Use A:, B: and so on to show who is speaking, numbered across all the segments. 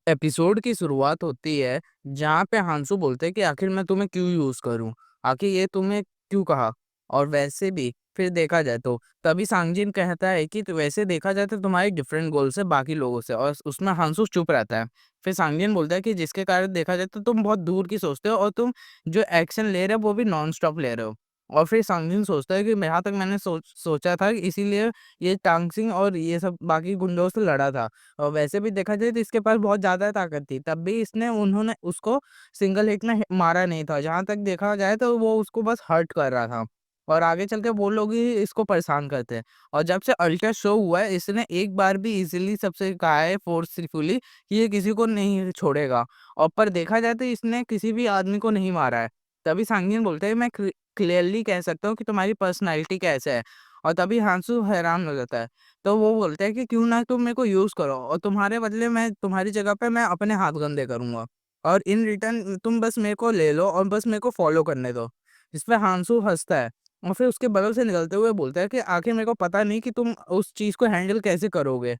A: Episode की शुरुआत होती है जहाँ पे हांसू बोलते हैं कि आखिर मैं तुम्हें क्यों यूज करूं, आखिर ये तुम्हें क्यों कहा। और वैसे भी फिर देखा जाए तो तभी सांगजिन कहता है कि तो वैसे देखा जाए तो तुम्हारी डिफरेंट गोल्स है बाकी लोगों से, और उसमें हांसू चुप रहता है। फिर सांगजिन बोलता है कि जिसके कारण देखा जाए तो तुम बहुत दूर की सोचते हो और तुम जो एक्शन ले रहे हो वो भी नॉन स्टॉप ले रहे हो। और फिर सांगजिन सोचता है कि यहाँ तक मैंने सोचा था कि इसीलिए ये टांगसिंग और ये सब बाकी गुंडों से लड़ा था। और वैसे भी देखा जाए तो इसके पास बहुत ज़्यादा ताकत थी, तब भी इसने उन्होंने उसको सिंगल हिट में मारा नहीं था। जहाँ तक देखा जाए तो वो उसको बस हर्ट कर रहा था, और आगे चल के वो लोग ही इसको परेशान करते हैं। और जब से अल्ट्रा शो हुआ है, इसने एक बार भी इज़िली सबसे कहा है फ़ोर्सफुली कि ये किसी को नहीं छोड़ेगा। और पर देखा जाए तो इसने किसी भी आदमी को नहीं मारा है। तभी सांगिन बोलते हैं, मैं क्लियरली कह सकता हूँ कि तुम्हारी पर्सनैलिटी कैसे है। और तभी हांसू हैरान हो जाता है। तो वो बोलते हैं कि क्यों ना तुम मेरे को यूज़ करो, और तुम्हारे बदले मैं तुम्हारी जगह पे मैं अपने हाथ गंदे करूँगा, और इन रिटर्न तुम बस मेरे को ले लो और बस मेरे को फ़ॉलो करने दो। इस पे हांसू हँसता है और फिर उसके बगल से निकलते हुए बोलता है कि आखिर मेरे को पता नहीं कि तुम उस चीज़ को हैंडल कैसे करोगे।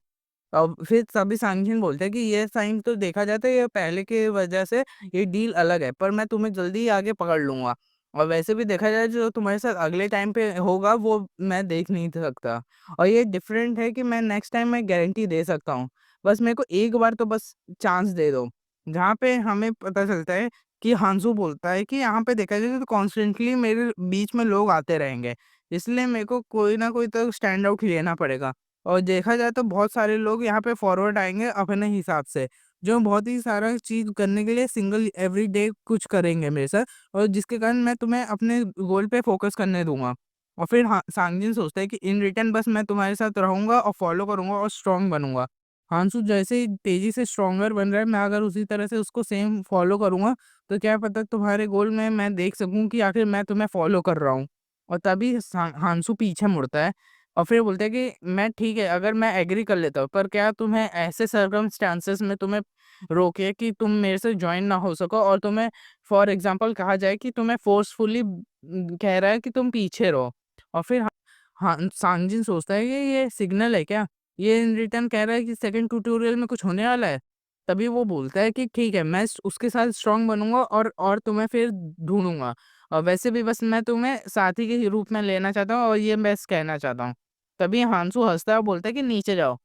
A: फिर तभी सांगिन बोलते हैं कि ये साइन तो देखा जाए तो ये पहले की वजह से ये डील अलग है, पर मैं तुम्हें जल्दी ही आगे पकड़ लूँगा। और वैसे भी देखा जाए जो तुम्हारे साथ अगले टाइम पे होगा वो मैं देख नहीं सकता। और ये डिफरेंट है कि मैं नेक्स्ट टाइम मैं गारंटी दे सकता हूँ। बस मेरे को एक बार तो बस चांस दे दो। जहाँ पे हमें पता चलता है कि हांसू बोलता है कि यहाँ पे देखा जाए तो कॉन्स्टेंटली मेरे बीच में लोग आते रहेंगे। इसलिए मेरे को कोई ना कोई तो स्टैंड आउट लेना पड़ेगा। और देखा जाए तो बहुत सारे लोग यहाँ पे फॉरवर्ड आएँगे अपने हिसाब से, जो बहुत ही सारा चीज़ करने के लिए सिंगल एवरीडे कुछ करेंगे मेरे साथ, और जिसके कारण मैं तुम्हें अपने गोल पे फ़ोकस करने दूँगा। और फिर हाँ, सांगजिन सोचता है कि इन रिटर्न बस मैं तुम्हारे साथ रहूँगा और फ़ॉलो करूँगा और स्ट्रॉन्ग बनूँगा। हांसू जैसे ही तेज़ी से स्ट्रॉन्गर बन रहा है, मैं अगर उसी तरह से उसको सेम फ़ॉलो करूँगा, तो क्या पता तुम्हारे गोल में मैं देख सकूँ कि आखिर मैं तुम्हें फ़ॉलो कर रहा हूँ। और तभी हांसू पीछे मुड़ता है और फिर बोलते हैं कि मैं ठीक है, अगर मैं एग्री कर लेता हूँ, पर क्या तुम्हें ऐसे सर्कमस्टेंसेस में तुम्हें रोके कि तुम मेरे से जॉइन ना हो सको, और तुम्हें फॉर एग्ज़ाम्पल कहा जाए कि तुम्हें फ़ोर्सफुली कह रहा है कि तुम पीछे रहो। और फिर हाँ, सांजिन सोचता है कि ये सिग्नल है क्या? ये इन रिटर्न कह रहा है कि सेकंड ट्यूटोरियल में कुछ होने वाला है? तभी वो बोलता है कि ठीक है, मैं उसके साथ स्ट्रॉन्ग बनूँगा और तुम्हें फिर ढूँढूँगा। और वैसे भी बस मैं तुम्हें साथी के रूप में लेना चाहता हूँ और ये बस कहना चाहता हूँ। तभी हांसू हँसता है और बोलता है कि नीचे जाओ।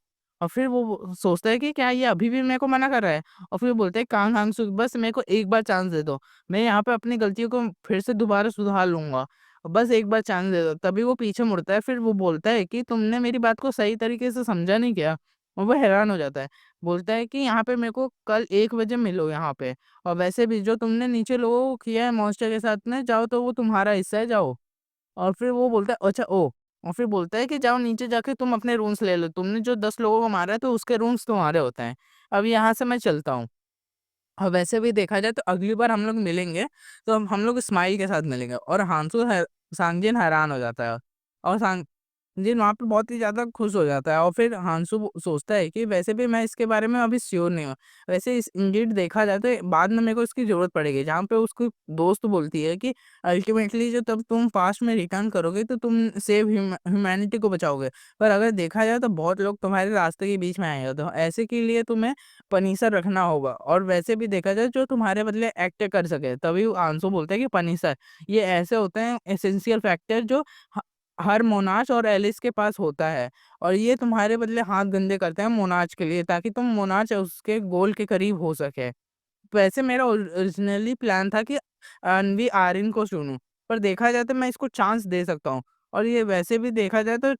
A: और फिर वो सोचता है कि क्या ये अभी भी मेरे को मना कर रहा है? और फिर बोलते हैं, कांग हांगसू बस मेरे को एक बार चांस दे दो। मैं यहाँ पे अपनी गलतियों को फिर से दोबारा सुधार लूँगा। बस एक बार चांस दे दो। तभी वो पीछे मुड़ता है, फिर वो बोलता है कि तुमने मेरी बात को सही तरीके से समझा नहीं क्या? और वो हैरान हो जाता है। बोलता है कि यहाँ पे मेरे को कल 1 बजे मिलो यहाँ पे, और वैसे भी जो तुमने नीचे लोगों को किया है मॉन्स्टर के साथ में, जाओ तो वो तुम्हारा हिस्सा है, जाओ। और फिर वो बोलता है अच्छा ओह! और फिर बोलता है कि जाओ नीचे जाके तुम अपने रूम्स ले लो। तुमने जो 10 लोगों को मारा है तो उसके रूम्स तुम्हारे होते हैं। अब यहाँ से मैं चलता हूँ। और वैसे भी देखा जाए तो अगली बार हम लोग मिलेंगे, तो हम लोग स्माइल के साथ मिलेंगे, और हांसू है सांजिन हैरान हो जाता है। और जी, वहाँ पे बहुत ही ज़्यादा खुश हो जाता है। और फिर हांसू सोचता है कि वैसे भी मैं इसके बारे में अभी श्योर नहीं हूँ। वैसे इस इंडीड देखा जाए तो बाद में मेरे को इसकी ज़रूरत पड़ेगी, जहाँ पे उसकी दोस्त बोलती है कि अल्टीमेटली जो तब तुम पास्ट में रिटर्न करोगे तो तुम सेव ह्यूमैनिटी को बचाओगे। पर अगर देखा जाए तो बहुत लोग तुम्हारे रास्ते के बीच में आएँगे, तो ऐसे के लिए तुम्हें पनिशर रखना होगा, और वैसे भी देखा जाए जो तुम्हारे बदले एक्ट कर सके। तभी आंसू बोलते हैं कि पनिशर ये ऐसे होते हैं एसेंशियल फैक्टर जो ह हर मोनाच और एलिस के पास होता है, और ये तुम्हारे बदले हाथ गंदे करते हैं मोनाच के लिए, ताकि तुम मोनाच उसके गोल के करीब हो सके। वैसे मेरा ओरिजिनली प्लान था कि अनवी आर्यन को चुनूँ, पर देखा जाए तो मैं इसको चांस दे सकता हूँ, और ये वैसे भी देखा जाए तो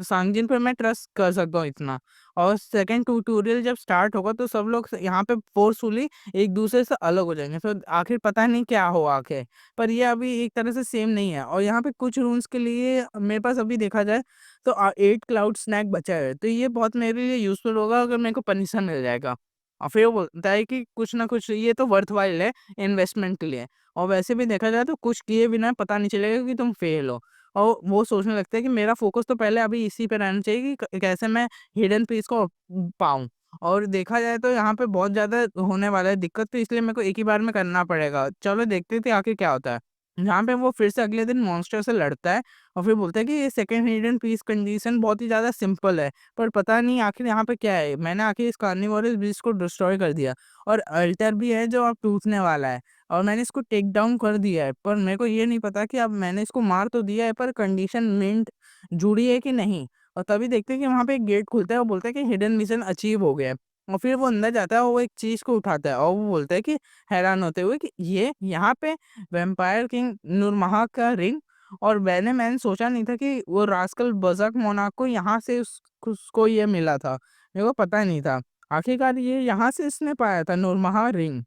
A: सांजिन पे मैं ट्रस्ट कर सकता हूँ इतना। और सेकंड ट्यूटोरियल जब स्टार्ट होगा तो सब लोग यहाँ पे फोर्सफुली एक दूसरे से अलग हो जाएंगे, तो आखिर पता नहीं क्या हो आखिर। पर ये अभी एक तरह से सेम नहीं है, और यहाँ पे कुछ रूल्स के लिए मेरे पास अभी देखा जाए तो 8 क्लाउड स्नैक बचा है, तो ये बहुत मेरे लिए यूजफुल होगा अगर मेरे को पनिशमेंट मिल जाएगा। और फिर वो बोलता है कि कुछ ना कुछ ये तो वर्थवाइल है इन्वेस्टमेंट के लिए, और वैसे भी देखा जाए तो कुछ किए बिना पता नहीं चलेगा कि तुम फेल हो। और वो सोचने लगता है कि मेरा फोकस तो पहले अभी इसी पे रहना चाहिए कि कैसे मैं हिडन पीस को पाऊँ। और देखा जाए तो यहाँ पे बहुत ज़्यादा होने वाला है दिक्कत, तो इसलिए मेरे को एक ही बार में करना पड़ेगा। चलो देखते थे आखिर क्या होता है। जहाँ पे वो फिर से अगले दिन मॉन्स्टर से लड़ता है और फिर बोलता है कि ये सेकंड हिडन पीस कंडीशन बहुत ही ज़्यादा सिंपल है, पर पता नहीं आखिर यहाँ पे क्या है, मैंने आखिर इस कार्निवोरस बीस्ट को डिस्ट्रॉय कर दिया और अल्टर भी है जो अब टूटने वाला है और मैंने इसको टेक डाउन कर दिया है, पर मेरे को ये नहीं पता कि अब मैंने इसको मार तो दिया है पर कंडीशन मिंट जुड़ी है कि नहीं। और तभी देखते हैं कि वहाँ पे एक गेट खुलता है और बोलता है कि हिडन मिशन अचीव हो गया है। और फिर वो अंदर जाता है और वो एक चीज़ को उठाता है और वो बोलता है कि हैरान होते हुए कि ये यहाँ पे वैम्पायर किंग नूरमहा का रिंग। और मैंने सोचा नहीं था कि वो रास्कल बज़र्क मोनार्क को यहाँ से उसको ये मिला था। मेरे को पता नहीं था। आखिरकार ये यहाँ से इसने पाया था नूरमहा रिंग।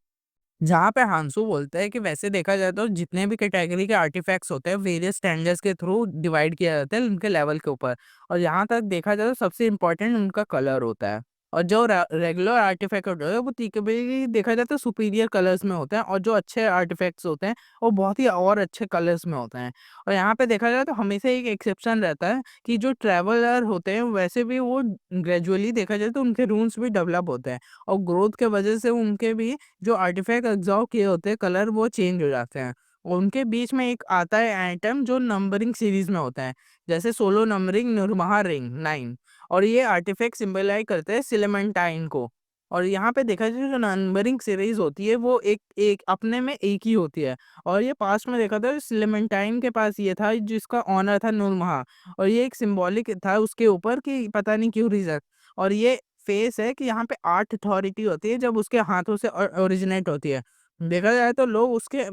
A: जहाँ पे हांसू बोलता है कि वैसे देखा जाए तो जितने भी कैटेगरी के आर्टिफैक्ट्स होते हैं वेरियस स्टैंडर्ड्स के थ्रू डिवाइड किया जाता है उनके लेवल के ऊपर। और यहाँ तक देखा जाए तो सबसे इम्पोर्टेंट उनका कलर होता है। और जो रेगुलर आर्टिफैक्ट होते हैं वो तीन देखा जाए तो सुपीरियर कलर्स में होते हैं और जो अच्छे आर्टिफैक्ट्स होते हैं वो बहुत ही और अच्छे कलर्स में होते हैं। और यहाँ पे देखा जाए तो हमेशा एक एक्सेप्शन रहता है कि जो ट्रैवलर होते हैं वैसे भी वो ग्रेजुअली देखा जाए तो उनके रूल्स भी डेवलप होते हैं और ग्रोथ के वजह से उनके भी जो आर्टिफैक्ट एग्जॉर्ब किए होते हैं कलर वो चेंज हो जाते हैं। और उनके बीच में एक आता है आइटम जो नंबरिंग सीरीज में होता है, जैसे सोलो नंबरिंग नुरमहा रिंग 9। और ये आर्टिफैक्ट सिंबलाइज करते हैं सिलेमेंटाइन को। और यहाँ पे देखा जाए जो नंबरिंग सीरीज होती है वो एक एक अपने में एक ही होती है। और ये पास्ट में देखा था सिलेमेंटाइन के पास ये था जिसका ऑनर था नूरमहा। और ये एक सिंबॉलिक था उसके ऊपर कि पता नहीं क्यों रीजन। और ये फेस है कि यहाँ पे 8 अथॉरिटी होती है जब उसके हाथों से ओरिजिनेट होती है। देखा जाए तो लोग उसके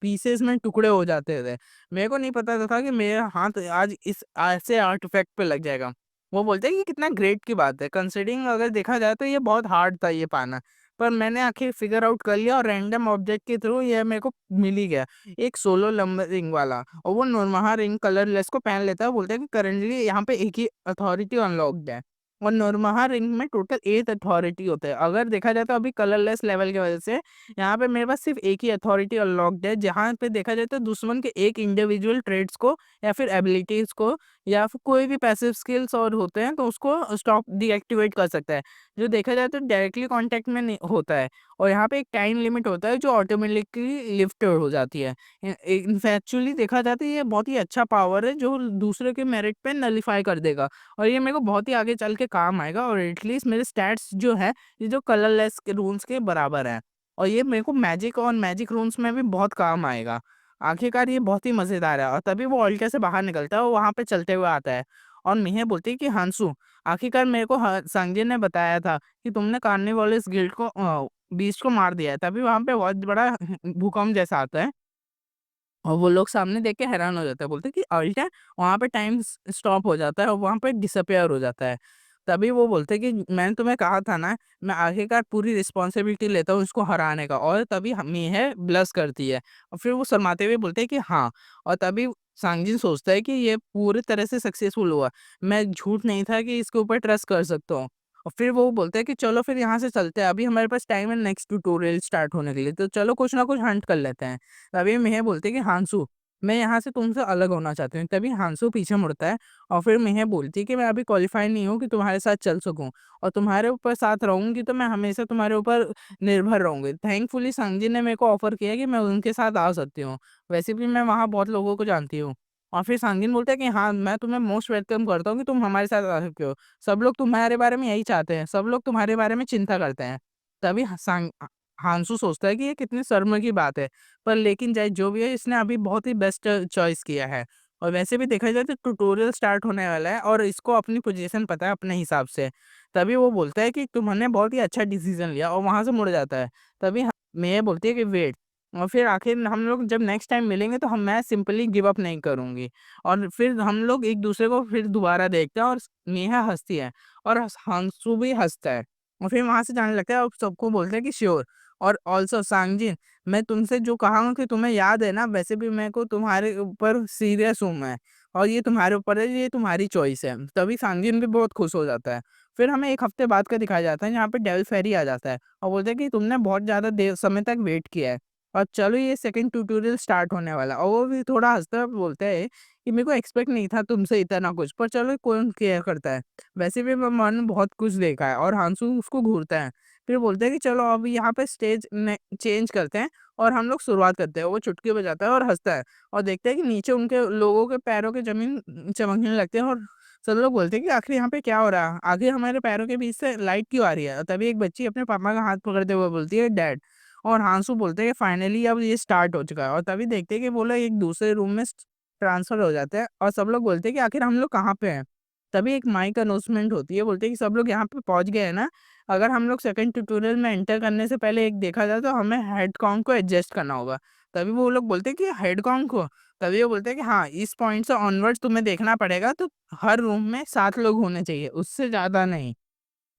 A: पीसेस में टुकड़े हो जाते थे। मेरे को नहीं पता था कि मेरा हाथ आज इस ऐसे आर्टिफैक्ट पे लग जाएगा। वो बोलते हैं कि कितना ग्रेट की बात है कंसीडरिंग अगर देखा जाए तो ये बहुत हार्ड था ये पाना। पर मैंने आखिर फिगर आउट कर लिया और रैंडम ऑब्जेक्ट के थ्रू ये मेरे को मिल ही गया। एक सोलो लंबर रिंग वाला और वो नोरमहा रिंग कलरलेस को पहन लेता है। बोलता है कि करंटली यहाँ पे एक ही अथॉरिटी अनलॉक्ड है और नौरमहा रिंग में टोटल 8 अथॉरिटी होते हैं। अगर देखा जाए तो अभी कलरलेस लेवल की वजह से यहाँ पे मेरे पास सिर्फ एक ही अथॉरिटी अनलॉक्ड है, जहाँ पे देखा जाए तो दुश्मन के एक इंडिविजुअल ट्रेड्स को या फिर एबिलिटीज को या फिर कोई भी पैसिव स्किल्स और होते हैं तो उसको स्टॉप डीएक्टिवेट कर सकता है, जो देखा जाए तो डायरेक्टली कांटेक्ट में नहीं होता है। और यहाँ पे एक टाइम लिमिट होता है जो ऑटोमेटिकली लिफ्ट हो जाती है। इनफैक्चुअली देखा जाए तो ये बहुत ही अच्छा पावर है जो दूसरे के मेरिट पे नलीफाई कर देगा। और ये मेरे को बहुत ही आगे चल के काम आएगा और एटलीस्ट मेरे स्टैट्स जो है ये जो कलरलेस के रून्स के बराबर है। और ये मेरे को मैजिक और मैजिक रून्स में भी बहुत काम आएगा। आखिरकार ये बहुत ही मज़ेदार है। और तभी वो ऑल्टर से बाहर निकलता है और वहाँ पे चलते हुए आता है और मिहे बोलती है कि हांसू, आखिरकार मेरे को सांजिन ने बताया था कि तुमने कार्निवोलिस गिल्ड को बीस्ट को मार दिया है। तभी वहाँ पे बहुत बड़ा भूकंप जैसा आता है और वो लोग सामने देख के हैरान हो जाते हैं, बोलते हैं कि अल्ट वहाँ पे टाइम स्टॉप हो जाता है और वहाँ पे डिसअपियर हो जाता है। तभी वो बोलते हैं कि मैंने तुम्हें कहा था ना, मैं आखिरकार पूरी रिस्पॉन्सिबिलिटी लेता हूँ इसको हराने का। और तभी मीहे ब्लश करती है और फिर वो शर्माते हुए बोलते हैं कि हाँ। और तभी सांगजिन सोचता है कि ये पूरी तरह से सक्सेसफुल हुआ, मैं झूठ नहीं था कि इसके ऊपर ट्रस्ट कर सकता हूँ। और फिर वो बोलते हैं कि चलो फिर यहाँ से चलते हैं, अभी हमारे पास टाइम है नेक्स्ट ट्यूटोरियल स्टार्ट होने के लिए, तो चलो कुछ ना कुछ हंट कर लेते हैं। तभी मिहे बोलती है कि हांसू, मैं यहाँ से तुमसे अलग होना चाहती हूँ। तभी हांसू पीछे मुड़ता है और फिर मिहे बोलती है कि मैं अभी क्वालिफाई नहीं हूँ कि तुम्हारे साथ चल सकूँ और तुम्हारे ऊपर साथ रहूँगी तो मैं हमेशा तुम्हारे ऊपर निर्भर रहूँगी। थैंकफुली संजय ने मेरे को ऑफर किया कि मैं उनके साथ आ सकती हूँ। वैसे भी मैं वहाँ बहुत लोगों को जानती हूँ। और फिर सांगिन बोलता है कि हाँ, मैं तुम्हें मोस्ट वेलकम करता हूँ कि तुम हमारे साथ आ सकते हो। सब लोग तुम्हारे बारे में यही चाहते हैं, सब लोग तुम्हारे बारे में चिंता करते हैं। तभी हांसू सोचता है कि ये कितनी शर्म की बात है। पर लेकिन चाहे जो भी है इसने अभी बहुत ही बेस्ट चॉइस किया है। और वैसे भी देखा जाए तो ट्यूटोरियल स्टार्ट होने वाला है और इसको अपनी पोजीशन पता है अपने हिसाब से। तभी वो बोलता है कि तुमने बहुत ही अच्छा डिसीजन लिया और वहां से मुड़ जाता है। तभी मैं बोलती है कि वेट। और फिर आखिर हम लोग जब नेक्स्ट टाइम मिलेंगे तो हम मैं सिंपली गिव अप नहीं करूंगी। और फिर हम लोग एक दूसरे को फिर दोबारा देखते हैं और नेहा हंसती है और हंसू भी हंसता है। और फिर वहां से जाने लगता है और सबको बोलते हैं कि श्योर। और ऑल्सो सांगजिन, मैं तुमसे जो कहा हूँ कि तुम्हें याद है ना, वैसे भी मेरे को तुम्हारे ऊपर सीरियस हूँ मैं। और ये तुम्हारे ऊपर है, ये तुम्हारी चॉइस है। तभी सांगजिन भी बहुत खुश हो जाता है। फिर हमें एक हफ्ते बाद का दिखाया जाता है जहाँ पे डेविल फेरी आ जाता है और बोलते हैं कि तुमने बहुत ज्यादा देर समय तक वेट किया है और चलो ये सेकंड ट्यूटोरियल स्टार्ट होने वाला है। और वो भी थोड़ा हंसता हुआ बोलता है कि मेरे को एक्सपेक्ट नहीं था तुमसे इतना कुछ, पर चलो कौन केयर करता है, वैसे भी मैं मन बहुत कुछ देखा है। और हांसू उसको घूरता है। फिर बोलते हैं कि चलो अब यहाँ पे स्टेज चेंज करते हैं और हम लोग शुरुआत करते हैं। वो चुटकी बजाता है और हंसता है और देखते हैं कि नीचे उनके लोगों के पैरों के जमीन चमकने लगते हैं और सब लोग बोलते हैं कि आखिर यहाँ पे क्या हो रहा है, आखिर हमारे पैरों के बीच से लाइट क्यों आ रही है। और तभी एक बच्ची अपने पापा का हाथ पकड़ते हुए बोलती है डैड। और हांसू बोलते हैं कि फाइनली अब ये स्टार्ट हो चुका है। और तभी देखते हैं कि वो लोग एक दूसरे रूम में ट्रांसफर हो जाते हैं और सब लोग बोलते हैं कि आखिर हम लोग कहाँ पे हैं। तभी एक माइक अनाउंसमेंट होती है, बोलते हैं कि सब लोग यहाँ पे पहुंच गए हैं ना। अगर हम लोग सेकंड ट्यूटोरियल में एंटर करने से पहले एक देखा जाए तो हमें हेड काउंट को एडजस्ट करना होगा। तभी वो लोग बोलते हैं कि हेड काउंट को। तभी वो बोलते हैं कि हाँ, इस पॉइंट से ऑनवर्ड्स तुम्हें देखना पड़ेगा, तो हर रूम में 7 लोग होने चाहिए, उससे ज्यादा नहीं।